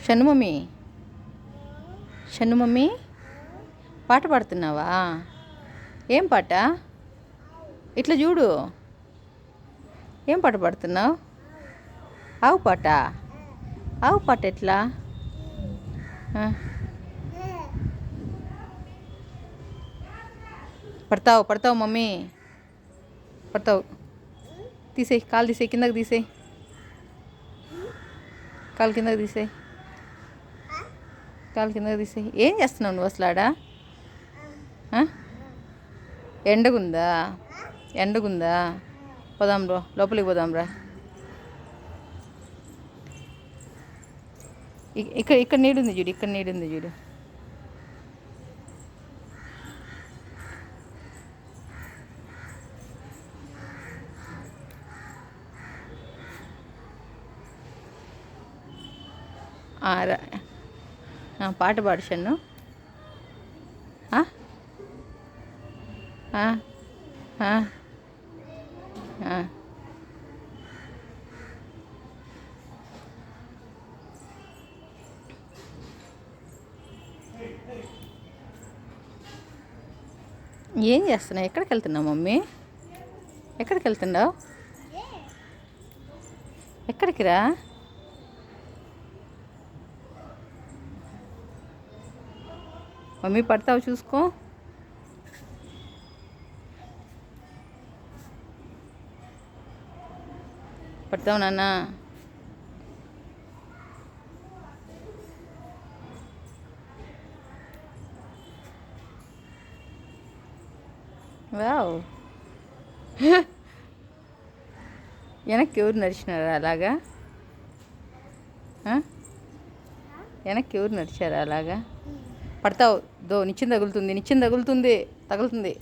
Shannu mummy, Shannu mummy, పాట పాడుతున్నావా? ఏం పాట? ఇట్లా చూడు, ఏం పాట పాడుతున్నావు? ఆవు పాట? ఆవు పాట ఎట్లా? పడతావు పడతావు మమ్మీ, పడతావు. తీసేయి, కాలు తీసేయి, కిందకి తీసేయి, కాలు కిందకి తీసేయి, కాలు కిందకి తీసేయి. ఏం చేస్తున్నావు నువ్వు అసలు ఆడ? ఎండగుందా? ఎండగుందా? పోదాం రా, లోపలికి పోదాం రా. ఇక్కడ ఇక్కడ నీడుంది చూడు, ఇక్కడ నీడుంది చూడు. పాట పాడు షన్ను. ఏం చేస్తున్నావు? ఎక్కడికి వెళ్తున్నావు మమ్మీ? ఎక్కడికి వెళ్తున్నావు? ఎక్కడికి రా? మమ్మీ పడతావు, చూసుకో. పడతావు నాన్న. వావ్, వెనక్కి ఎవరు నడిచినారా అలాగా? వెనక్కి ఎవరు నడిచారా అలాగా? పడతావు దో, నిచ్చెన తగులుతుంది, నిచ్చెన తగులుతుంది, తగులుతుంది.